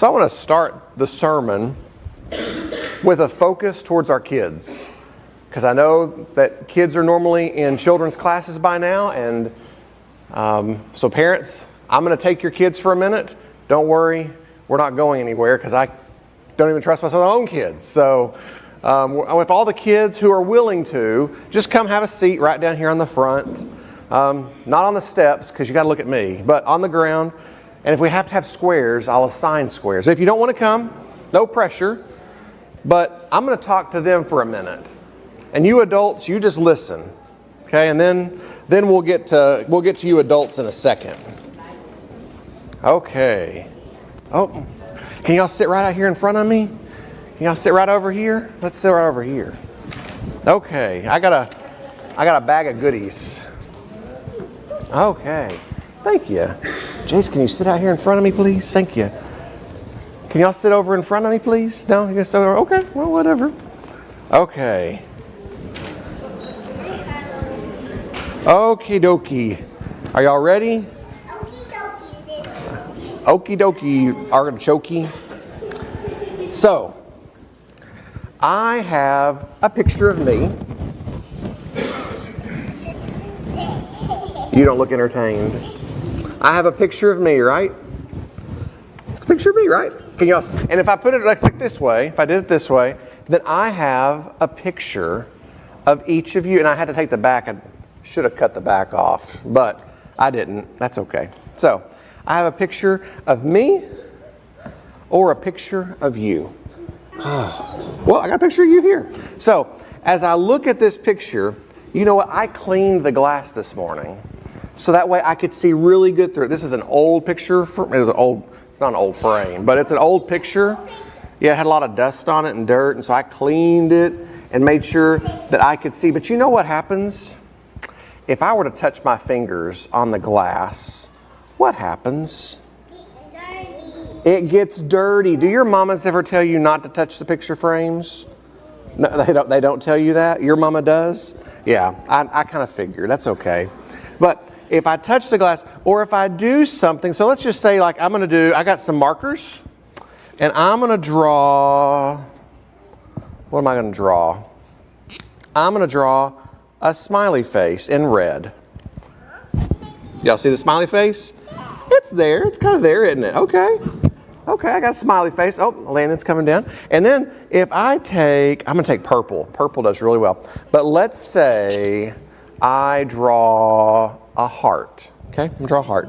So I want to start the sermon with a focus towards our kids, because I know that kids are normally in children's classes by now, and so parents, I'm going to take your kids for a minute. Don't worry, we're not going anywhere because I don't even trust my own kids. So with all the kids who are willing to, just come have a seat right down here on the front. Not on the steps because you got to look at me, but on the ground. And if we have to have squares, I'll assign squares. If you don't want to come, no pressure. But I'm going to talk to them for a minute. And you adults, you just listen. Okay? And then we'll get to you adults in a second. Okay. Oh, can y'all sit right out here in front of me? Can y'all sit right over here? Let's sit right over here. Okay. I got a bag of goodies. Okay. Thank you. Jace, can you sit out here in front of me, please? Thank you. Can y'all sit over in front of me, please? No? You can sit over? Okay. Well, whatever. Okay. Okie dokie. Are y'all ready? Okie dokie, artichoke. So, I have a picture of me. You don't look entertained. I have a picture of me, right? It's a picture of me, right? Can y'all? And if I put it like this way, if I did it this way, then I have a picture of each of you. And I had to take the back. I should have cut the back off, but I didn't. That's okay. So, I have a picture of me or a picture of you. Well, I got a picture of you here. So, as I look at this picture, you know what? I cleaned the glass this morning. So that way I could see really good through it. This is an old picture. It's not an old frame, but it's an old picture. Yeah, it had a lot of dust on it and dirt. And so I cleaned it and made sure that I could see. But you know what happens? If I were to touch my fingers on the glass, what happens? It gets dirty. Do your mamas ever tell you not to touch the picture frames? No, they don't tell you that? Your mama does? Yeah, I kind of figured. That's okay. But if I touch the glass, or if I do something, so let's just say like I got some markers, and I'm going to draw, what am I going to draw? I'm going to draw a smiley face in red. Y'all see the smiley face? It's there. It's kind of there, isn't it? Okay, I got a smiley face. Oh, Landon's coming down. And then if I'm going to take purple. Purple does really well. But let's say I draw a heart. Okay, I'm going to draw a heart.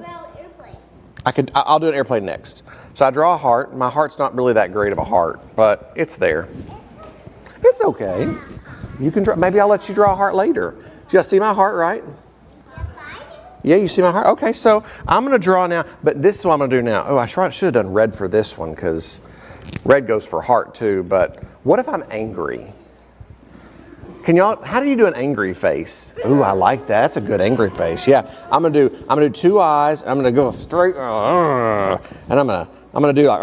I'll do an airplane next. So I draw a heart. My heart's not really that great of a heart, but it's there. It's okay. You can draw. Maybe I'll let you draw a heart later. Do y'all see my heart, right? Yeah, you see my heart? Okay, so I'm going to draw now, but this is what I'm going to do now. Oh, I should have done red for this one because red goes for heart too, but what if I'm angry? How do you do an angry face? Ooh, I like that. That's a good angry face. Yeah, I'm going to do 2 eyes. I'm going to go straight, and I'm going to do like,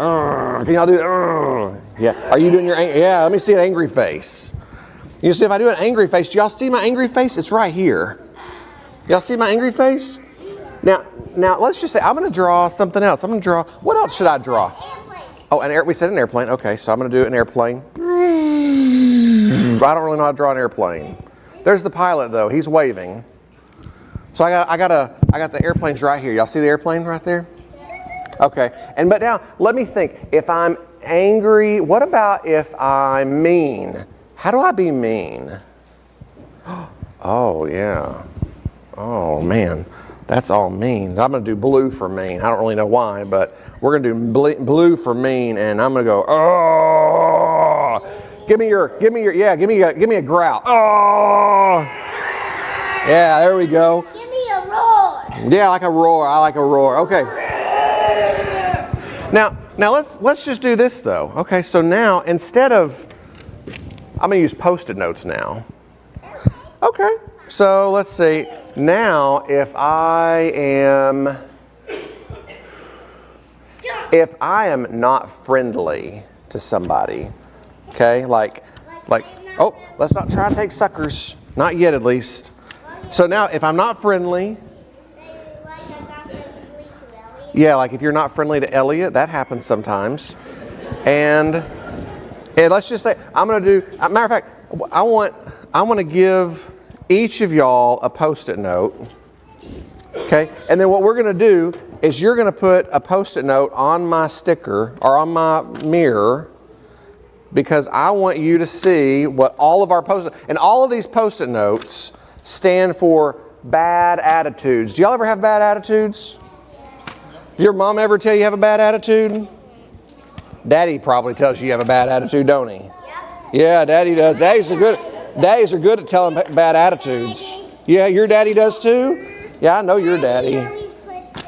can y'all do yeah, are you doing yeah, let me see an angry face. You see, if I do an angry face, do y'all see my angry face? It's right here. Y'all see my angry face? Now, let's just say I'm going to draw something else. I'm going to draw, what else should I draw? Airplane. Oh, we said an airplane. Okay, so I'm going to do an airplane. I don't really know how to draw an airplane. There's the pilot, though. He's waving. So I got the airplanes right here. Y'all see the airplane right there? Okay, but now let me think. If I'm angry, what about if I'm mean? How do I be mean? Oh, yeah. Oh, man. That's all mean. I'm going to do blue for mean. I don't really know why, but we're going to do blue for mean, and I'm going to go, oh. Give me a growl. Oh. Yeah, there we go. Give me a roar. Yeah, I like a roar. Okay. Now let's just do this though. Okay, so now instead of, I'm going to use Post-it notes now. Okay, so let's see. Now if I am not friendly to somebody, okay, like, oh, let's not try to take suckers. Not yet, at least. So now if I'm not friendly, Yeah, like if you're not friendly to Elliot, that happens sometimes. And let's just say, I'm going to do, matter of fact, I want to give each of y'all a Post-it note. Okay? And then what we're going to do is you're going to put a Post-it note on my sticker or on my mirror, because I want you to see what all of our Post-it, and all of these Post-it notes stand for bad attitudes. Do y'all ever have bad attitudes? Your mom ever tell you have a bad attitude? Daddy probably tells you have a bad attitude, don't he? Yeah, Daddy does. Daddies are good at telling bad attitudes. Yeah, your daddy does too? Yeah, I know your daddy.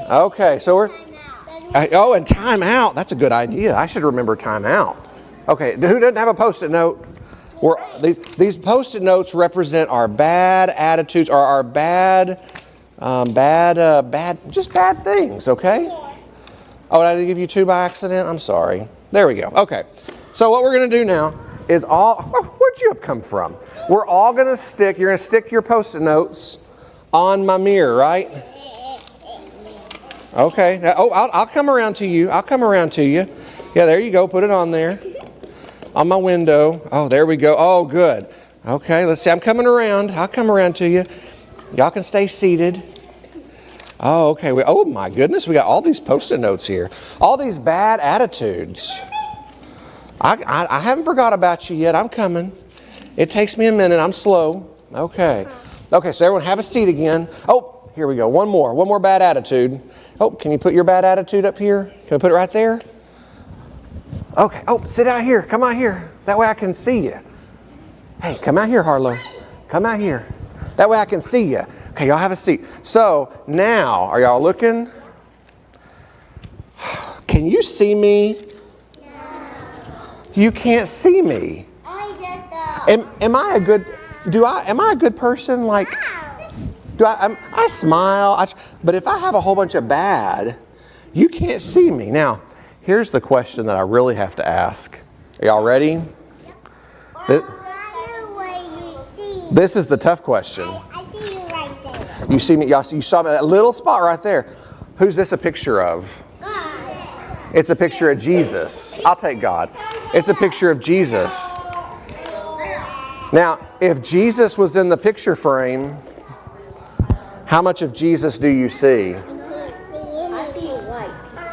Okay, so and time out. That's a good idea. I should remember time out. Okay, who doesn't have a Post-it note? These Post-it notes represent our bad attitudes, or our bad things, okay? Oh, did I give you two by accident? I'm sorry. There we go. Okay, so what we're going to do now is where'd you come from? We're all going to you're going to stick your Post-it notes on my mirror, right? Okay, now, I'll come around to you. Yeah, there you go. Put it on there. On my window. Oh, there we go. Oh, good. Okay, let's see. I'm coming around. I'll come around to you. Y'all can stay seated. Oh, okay. Oh, my goodness. We got all these Post-it notes here. All these bad attitudes. I haven't forgot about you yet. I'm coming. It takes me a minute. I'm slow. Okay. Okay, so everyone have a seat again. Oh, here we go. One more bad attitude. Oh, can you put your bad attitude up here? Can I put it right there? Okay. Oh, sit out here. Come out here. That way I can see you. Hey, come out here, Harlow. Come out here. That way I can see you. Okay, y'all have a seat. So now, are y'all looking? Can you see me? No. You can't see me. Am I a good person? Like, I smile, but if I have a whole bunch of bad, you can't see me. Now, here's the question that I really have to ask. Are y'all ready? This is the tough question. I see you right there. You see me? Y'all, you saw me, that little spot right there. Who's this a picture of? It's a picture of Jesus. I'll take God. It's a picture of Jesus. Now, if Jesus was in the picture frame, how much of Jesus do you see? I see white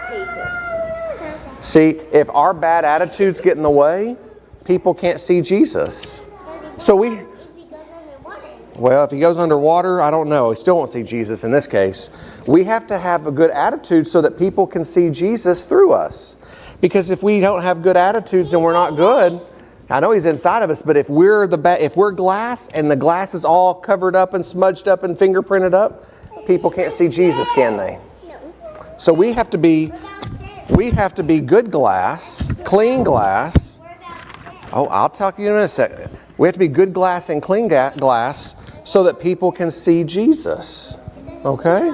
paper. See, if our bad attitudes get in the way, people can't see Jesus. So if he goes underwater, I don't know. He still won't see Jesus in this case. We have to have a good attitude so that people can see Jesus through us. Because if we don't have good attitudes, then we're not good. I know he's inside of us, but if we're glass and the glass is all covered up and smudged up and fingerprinted up, people can't see Jesus, can they? So we have to be good glass, clean glass. Oh, I'll talk to you in a second. We have to be good glass and clean glass so that people can see Jesus. Okay?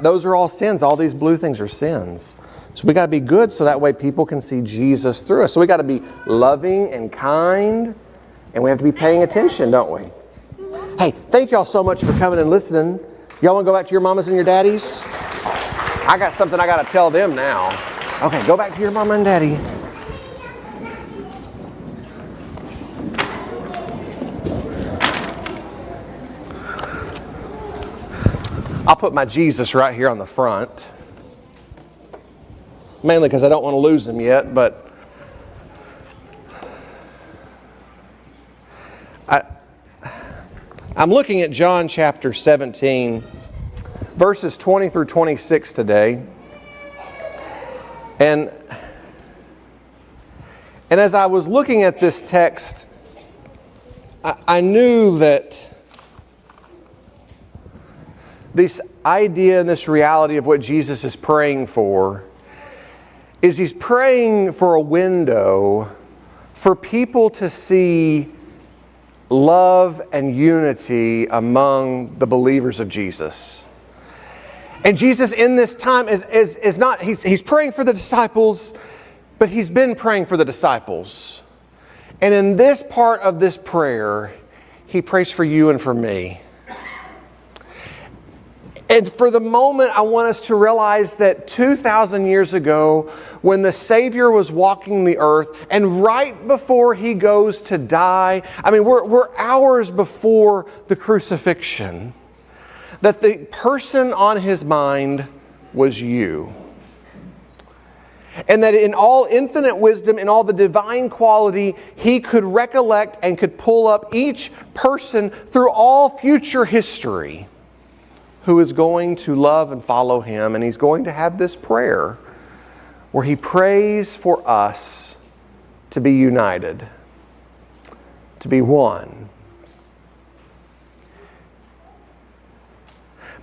Those are all sins. All these blue things are sins. So we got to be good so that way people can see Jesus through us. So we got to be loving and kind, and we have to be paying attention, don't we? Hey, thank y'all so much for coming and listening. Y'all want to go back to your mamas and your daddies? I got something I got to tell them now. Okay, go back to your mama and daddy. I'll put my Jesus right here on the front. Mainly because I don't want to lose him yet, but I'm looking at John chapter 17, verses 20 through 26 today. And as I was looking at this text, I knew that this idea and this reality of what Jesus is praying for is he's praying for a window for people to see love and unity among the believers of Jesus. And Jesus in this time is not, he's praying for the disciples, but he's been praying for the disciples. And in this part of this prayer, he prays for you and for me. And for the moment, I want us to realize that 2,000 years ago, when the Savior was walking the earth, and right before He goes to die, I mean, we're hours before the crucifixion, that the person on His mind was you. And that in all infinite wisdom, in all the divine quality, He could recollect and could pull up each person through all future history who is going to love and follow Him. And He's going to have this prayer where He prays for us to be united, to be one.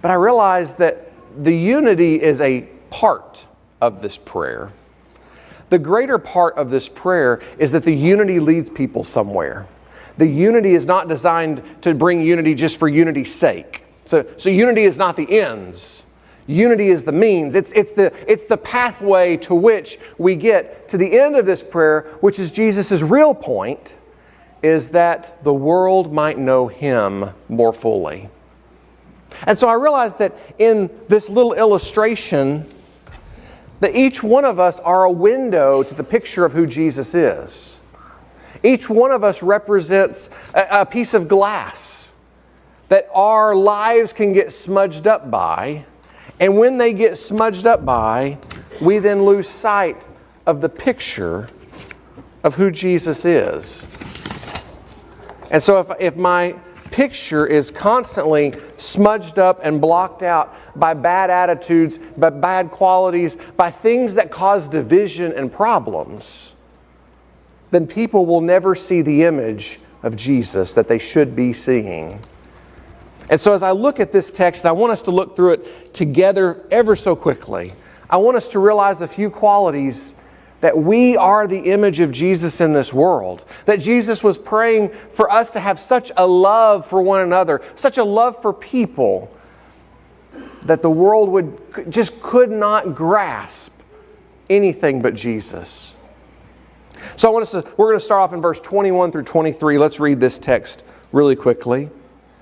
But I realize that the unity is a part of this prayer. The greater part of this prayer is that the unity leads people somewhere. The unity is not designed to bring unity just for unity's sake. So unity is not the ends. Unity is the means. It's the pathway to which we get to the end of this prayer, which is Jesus' real point, is that the world might know Him more fully. And so I realized that in this little illustration, that each one of us are a window to the picture of who Jesus is. Each one of us represents a piece of glass that our lives can get smudged up by. And when they get smudged up by, we then lose sight of the picture of who Jesus is. And so if my picture is constantly smudged up and blocked out by bad attitudes, by bad qualities, by things that cause division and problems, then people will never see the image of Jesus that they should be seeing. And so as I look at this text, and I want us to look through it together ever so quickly, I want us to realize a few qualities that we are the image of Jesus in this world. That Jesus was praying for us to have such a love for one another, such a love for people, that the world could not grasp anything but Jesus. So we're going to start off in verse 21 through 23. Let's read this text really quickly.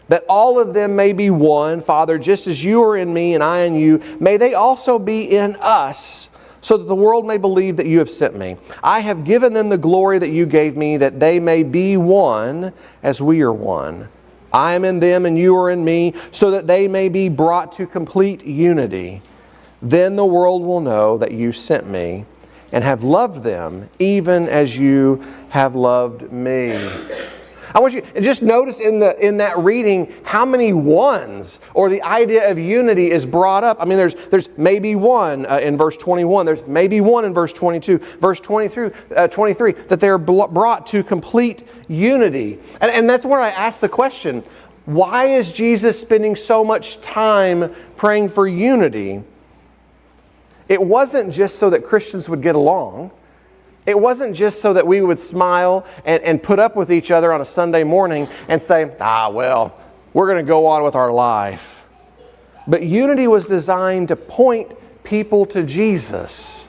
That all of them may be one, Father, just as you are in me and I in you, may they also be in us, so that the world may believe that you have sent me. I have given them the glory that you gave me, that they may be one as we are one. I am in them and you are in me, so that they may be brought to complete unity. Then the world will know that you sent me and have loved them, even as you have loved me. I want you to just notice in that reading how many ones, or the idea of unity, is brought up. I mean, there's maybe one in verse 21. There's maybe one in verse 22. Verse 23, that they are brought to complete unity. And that's where I ask the question, why is Jesus spending so much time praying for unity? It wasn't just so that Christians would get along. It wasn't just so that we would smile and put up with each other on a Sunday morning and say, well, we're going to go on with our life. But unity was designed to point people to Jesus,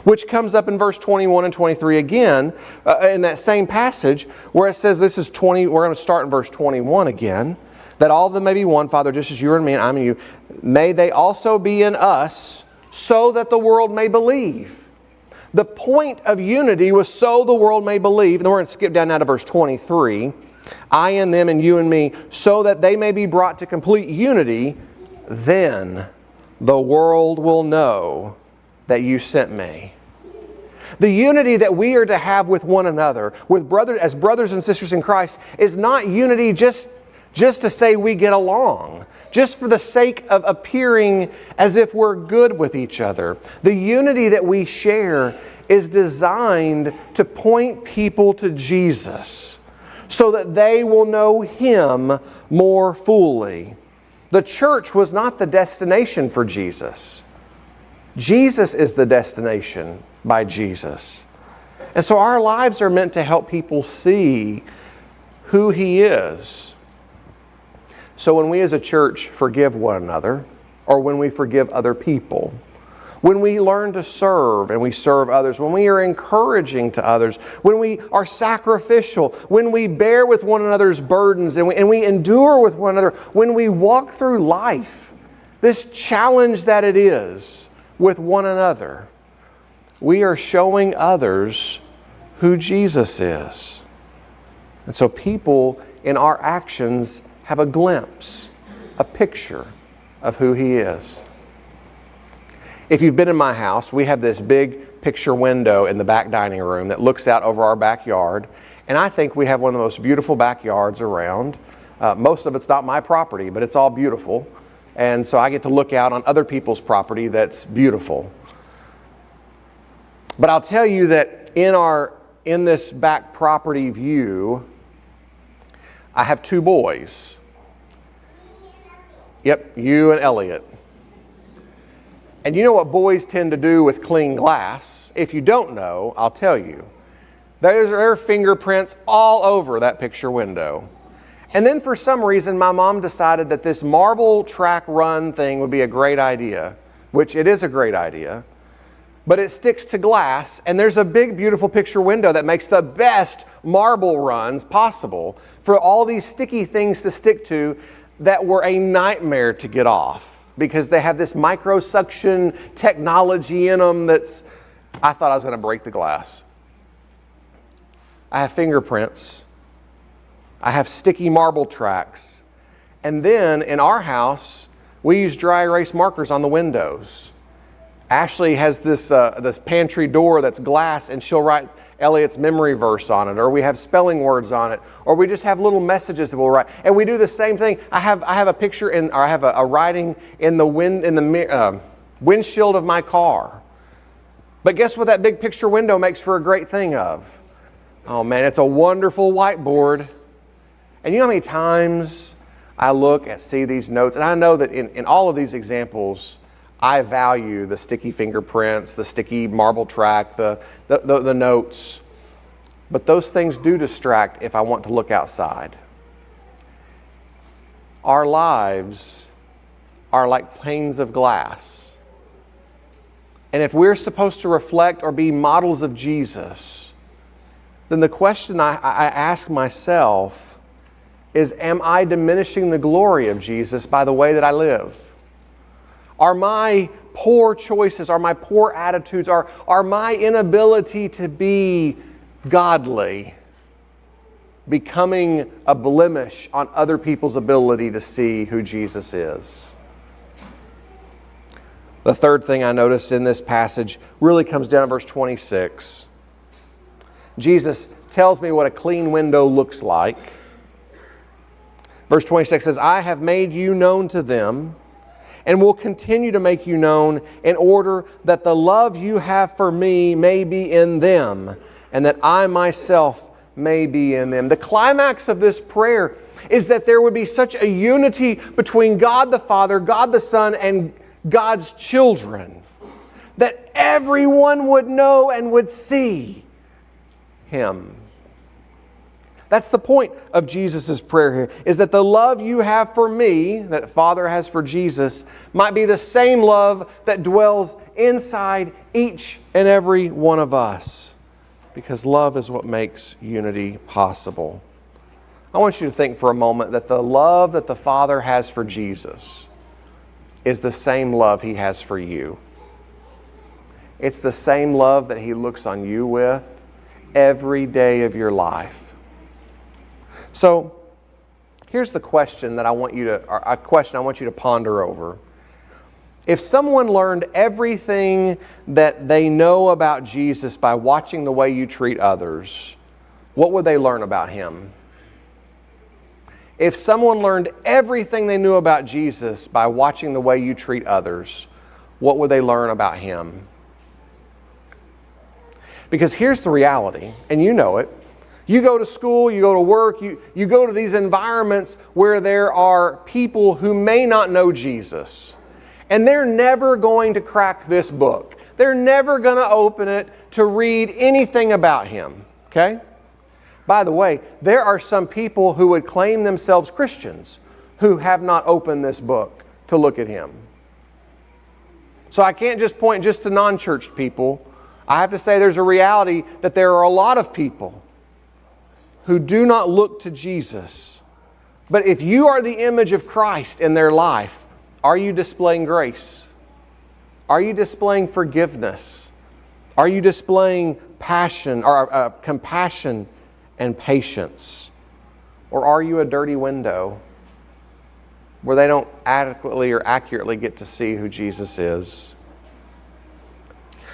which comes up in verse 21 and 23 again, in that same passage where it says, we're going to start in verse 21 again, that all of them may be one, Father, just as you are in me and I'm in you. May they also be in us, so that the world may believe. The point of unity was so the world may believe. And we're going to skip down now to verse 23. I in them and you in me, so that they may be brought to complete unity. Then the world will know that you sent me. The unity that we are to have with one another, as brothers and sisters in Christ, is not unity just to say we get along, just for the sake of appearing as if we're good with each other. The unity that we share is designed to point people to Jesus, so that they will know Him more fully. The church was not the destination for Jesus. Jesus is the destination by Jesus. And so our lives are meant to help people see who He is. So when we as a church forgive one another, or when we forgive other people, when we learn to serve and we serve others, when we are encouraging to others, when we are sacrificial, when we bear with one another's burdens and we endure with one another, when we walk through life this challenge that it is with one another, we are showing others who Jesus is. And so people in our actions have a glimpse, a picture of who He is. If you've been in my house, we have this big picture window in the back dining room that looks out over our backyard. And I think we have one of the most beautiful backyards around. Most of it's not my property, but it's all beautiful. And so I get to look out on other people's property that's beautiful. But I'll tell you that in this back property view, I have two boys. Yep, you and Elliot. And you know what boys tend to do with clean glass? If you don't know, I'll tell you. There are fingerprints all over that picture window. And then for some reason, my mom decided that this marble track run thing would be a great idea, which it is a great idea. But it sticks to glass, and there's a big, beautiful picture window that makes the best marble runs possible for all these sticky things to stick to that were a nightmare to get off because they have this micro-suction technology in them that's, I thought I was going to break the glass. I have fingerprints. I have sticky marble tracks. And then in our house, we use dry erase markers on the windows. Ashley has this pantry door that's glass, and she'll write Elliot's memory verse on it, or we have spelling words on it, or we just have little messages that we'll write. And we do the same thing. I have a picture or I have a writing in the windshield of my car. But guess what that big picture window makes for a great thing of? Oh man, it's a wonderful whiteboard. And you know how many times I look and see these notes, and I know that in all of these examples, I value the sticky fingerprints, the sticky marble track, the notes. But those things do distract if I want to look outside. Our lives are like panes of glass. And if we're supposed to reflect or be models of Jesus, then the question I ask myself is, am I diminishing the glory of Jesus by the way that I live? Are my poor choices, are my poor attitudes, are my inability to be godly becoming a blemish on other people's ability to see who Jesus is? The third thing I notice in this passage really comes down to verse 26. Jesus tells me what a clean window looks like. Verse 26 says, I have made you known to them, and will continue to make you known in order that the love you have for me may be in them, and that I myself may be in them. The climax of this prayer is that there would be such a unity between God the Father, God the Son, and God's children, that everyone would know and would see Him. That's the point of Jesus' prayer here, is that the love you have for me, that Father has for Jesus, might be the same love that dwells inside each and every one of us. Because love is what makes unity possible. I want you to think for a moment that the love that the Father has for Jesus is the same love He has for you. It's the same love that He looks on you with every day of your life. So, here's the question that I want you to ponder over. If someone learned everything that they know about Jesus by watching the way you treat others, what would they learn about Him? If someone learned everything they knew about Jesus by watching the way you treat others, what would they learn about Him? Because here's the reality, and you know it. You go to school, you go to work, you go to these environments where there are people who may not know Jesus. And they're never going to crack this book. They're never going to open it to read anything about Him. Okay? By the way, there are some people who would claim themselves Christians who have not opened this book to look at Him. So I can't just point just to non-church people. I have to say there's a reality that there are a lot of people who do not look to Jesus. But if you are the image of Christ in their life, Are you displaying grace? Are you displaying forgiveness? Are you displaying passion or compassion and patience? Or are you a dirty window where they don't adequately or accurately get to see who Jesus is?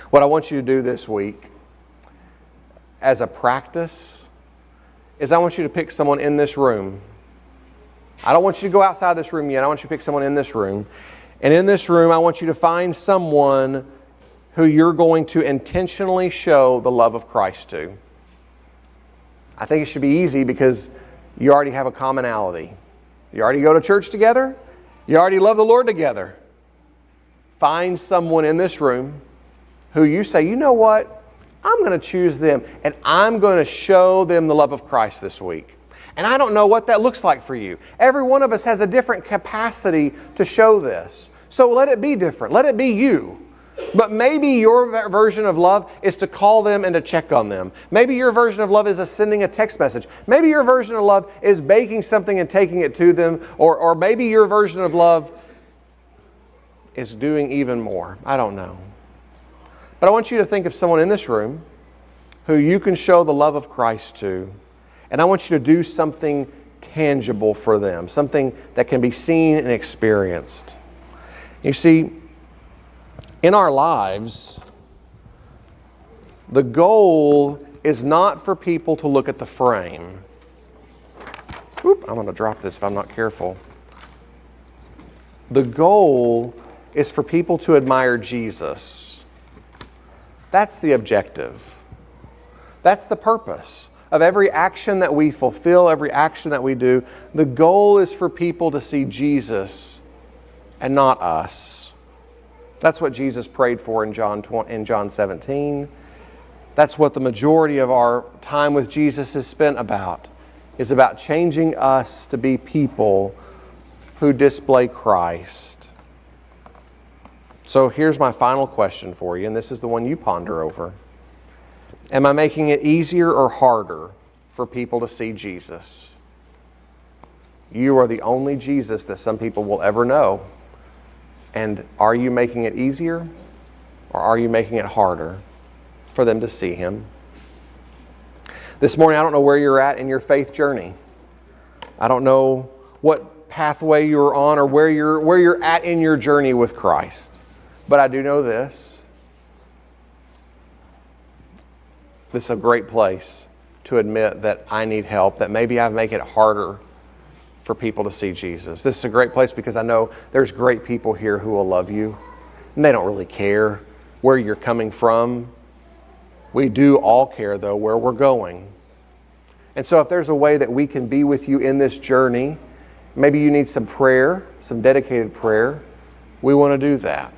What I want you to do this week as a practice is I want you to pick someone in this room. I don't want you to go outside this room yet. I want you to pick someone in this room. And in this room, I want you to find someone who you're going to intentionally show the love of Christ to. I think it should be easy because you already have a commonality. You already go to church together. You already love the Lord together. Find someone in this room who you say, you know what? I'm going to choose them and I'm going to show them the love of Christ this week. And I don't know what that looks like for you. Every one of us has a different capacity to show this. So let it be different. Let it be you. But maybe your version of love is to call them and to check on them. Maybe your version of love is sending a text message. Maybe your version of love is baking something and taking it to them. Or maybe your version of love is doing even more. I don't know. But I want you to think of someone in this room who you can show the love of Christ to. And I want you to do something tangible for them, something that can be seen and experienced. You see, in our lives, the goal is not for people to look at the frame. Oop, I'm going to drop this if I'm not careful. The goal is for people to admire Jesus. That's the objective. That's the purpose of every action that we fulfill, every action that we do. The goal is for people to see Jesus and not us. That's what Jesus prayed for in John 17. That's what the majority of our time with Jesus is spent about. It's about changing us to be people who display Christ. So here's my final question for you, and this is the one you ponder over. Am I making it easier or harder for people to see Jesus? You are the only Jesus that some people will ever know. And are you making it easier or are you making it harder for them to see Him? This morning, I don't know where you're at in your faith journey. I don't know what pathway you're on or where you're at in your journey with Christ. But I do know this. This is a great place to admit that I need help, that maybe I make it harder for people to see Jesus. This is a great place because I know there's great people here who will love you, and they don't really care where you're coming from. We do all care, though, where we're going. And so if there's a way that we can be with you in this journey, maybe you need some prayer, some dedicated prayer, we want to do that.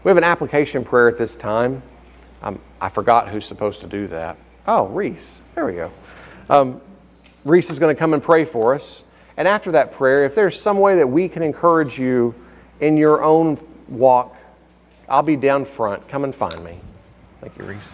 We have an application prayer at this time. I forgot who's supposed to do that. Oh, Reese. There we go. Reese is going to come and pray for us. And after that prayer, if there's some way that we can encourage you in your own walk, I'll be down front. Come and find me. Thank you, Reese.